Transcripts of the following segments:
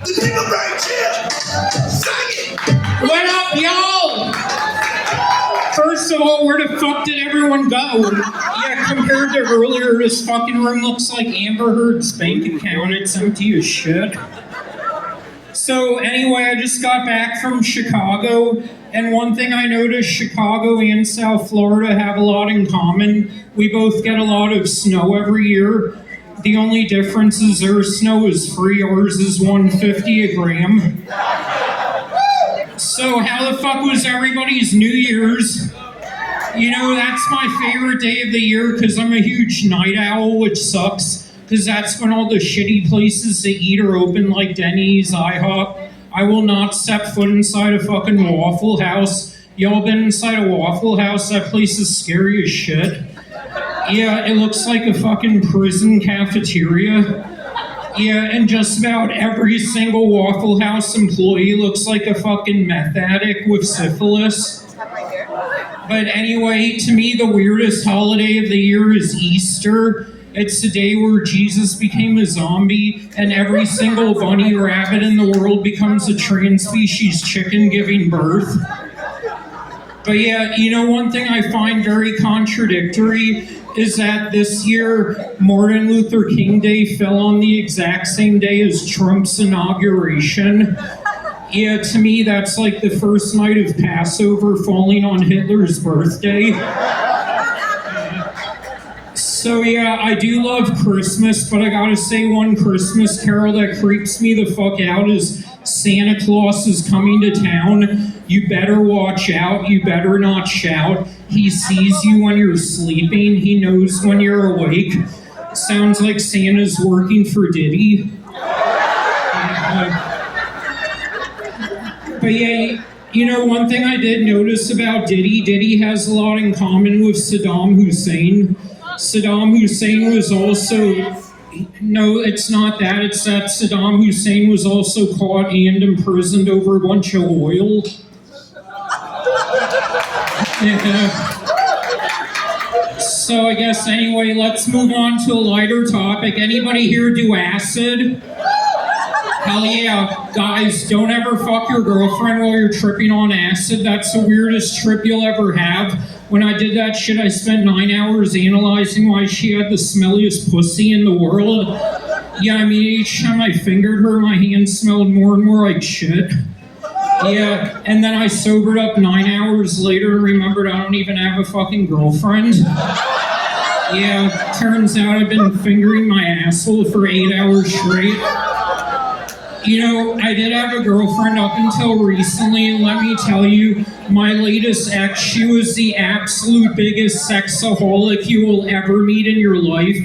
The people right here, sing it. What up, y'all? First of all, where the fuck did everyone go? Yeah, compared to earlier, this fucking room looks like Amber Heard's bank account. It's empty as shit. So anyway, I just got back from Chicago, and one thing I noticed, Chicago and South Florida have a lot in common. We both get a lot of snow every year. The only difference is their snow is free, ours is $1.50 a gram. So how the fuck was everybody's New Year's? You know, that's my favorite day of the year because I'm a huge night owl, which sucks. Because that's when all the shitty places to eat are open, like Denny's, IHOP. I will not step foot inside a fucking Waffle House. Y'all been inside a Waffle House? That place is scary as shit. Yeah, it looks like a fucking prison cafeteria. Yeah, and just about every single Waffle House employee looks like a fucking meth addict with syphilis. But anyway, to me, the weirdest holiday of the year is Easter. It's the day where Jesus became a zombie, and every single bunny rabbit in the world becomes a trans-species chicken giving birth. But yeah, you know, one thing I find very contradictory is that this year, Martin Luther King Day fell on the exact same day as Trump's inauguration. Yeah, to me, that's like the first night of Passover falling on Hitler's birthday. So yeah, I do love Christmas, but I gotta say one Christmas carol that creeps me the fuck out is Santa Claus is coming to town. You better watch out, you better not shout. He sees you when you're sleeping, he knows when you're awake. Sounds like Santa's working for Diddy. But yeah, you know, one thing I did notice about Diddy has a lot in common with Saddam Hussein. Saddam Hussein was also, no, it's not that, it's that Saddam Hussein was also caught and imprisoned over a bunch of oil. Yeah. So I guess anyway, let's move on to a lighter topic. Anybody here do acid? Hell yeah. Guys, don't ever fuck your girlfriend while you're tripping on acid. That's the weirdest trip you'll ever have. When I did that shit, I spent 9 hours analyzing why she had the smelliest pussy in the world. Yeah, I mean, each time I fingered her, my hands smelled more and more like shit. Yeah, and then I sobered up 9 hours later and remembered I don't even have a fucking girlfriend. Yeah, turns out I've been fingering my asshole for 8 hours straight. You know, I did have a girlfriend up until recently, and let me tell you, my latest ex, she was the absolute biggest sexaholic you will ever meet in your life.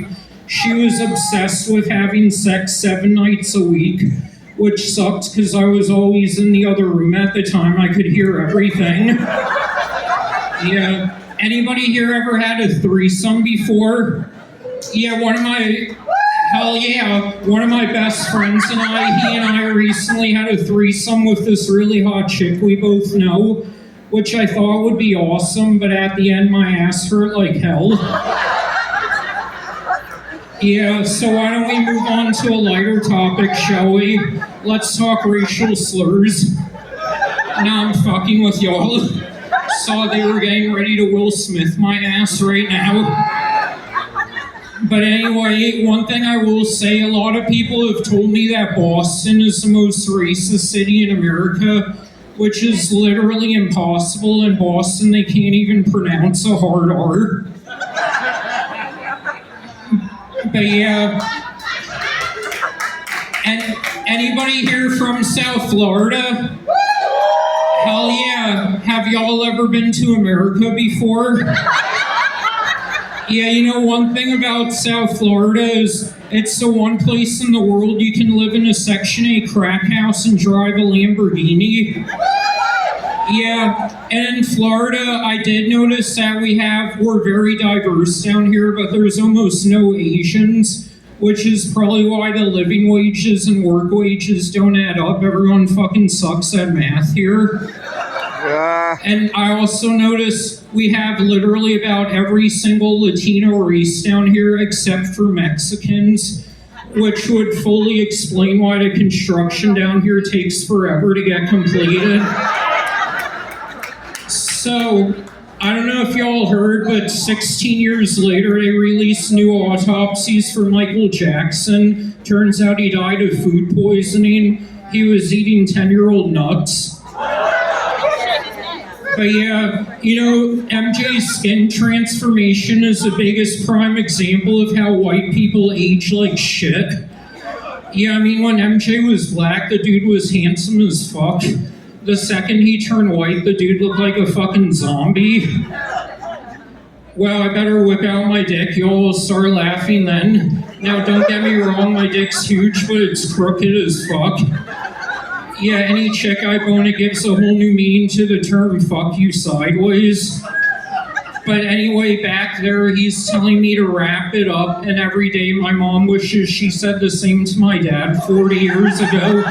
She was obsessed with having sex 7 nights a week, which sucked because I was always in the other room at the time. I could hear everything. Yeah. Anybody here ever had a threesome before? Yeah, hell yeah, one of my best friends and he and I recently had a threesome with this really hot chick we both know, which I thought would be awesome, but at the end my ass hurt like hell. Yeah, so why don't we move on to a lighter topic, shall we? Let's talk racial slurs. Now I'm fucking with y'all. Saw they were getting ready to Will Smith my ass right now. But anyway, one thing I will say, a lot of people have told me that Boston is the most racist city in America, which is literally impossible. In Boston, they can't even pronounce a hard R. But yeah. And anybody here from South Florida? Hell yeah. Have y'all ever been to America before? Yeah, you know, one thing about South Florida is it's the one place in the world you can live in a Section 8 crack house and drive a Lamborghini. Yeah, and in Florida, I did notice that we're very diverse down here, but there's almost no Asians, which is probably why the living wages and work wages don't add up. Everyone fucking sucks at math here. And I also noticed we have literally about every single Latino race down here except for Mexicans. which would fully explain why the construction down here takes forever to get completed. So, I don't know if y'all heard, but 16 years later, they released new autopsies for Michael Jackson. Turns out he died of food poisoning. He was eating 10-year-old nuts. But yeah, you know, MJ's skin transformation is the biggest prime example of how white people age like shit. Yeah, I mean, when MJ was black, the dude was handsome as fuck. The second he turned white, the dude looked like a fucking zombie. Well, I better whip out my dick. Y'all will start laughing then. Now, don't get me wrong, my dick's huge, but it's crooked as fuck. Yeah, any chick I bone, it gives a whole new meaning to the term fuck you sideways. But anyway, back there, he's telling me to wrap it up, and every day my mom wishes she said the same to my dad 40 years ago.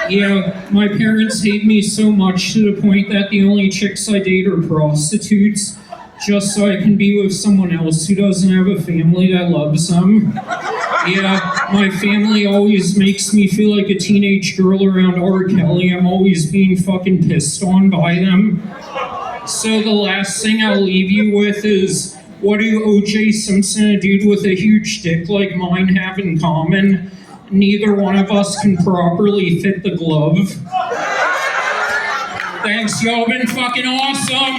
Yeah, my parents hate me so much to the point that the only chicks I date are prostitutes, just so I can be with someone else who doesn't have a family that loves them. Yeah, my family always makes me feel like a teenage girl around R. Kelly. I'm always being fucking pissed on by them. So the last thing I'll leave you with is, what do O.J. Simpson and a dude with a huge dick like mine have in common? Neither one of us can properly fit the glove. Thanks, y'all been fucking awesome!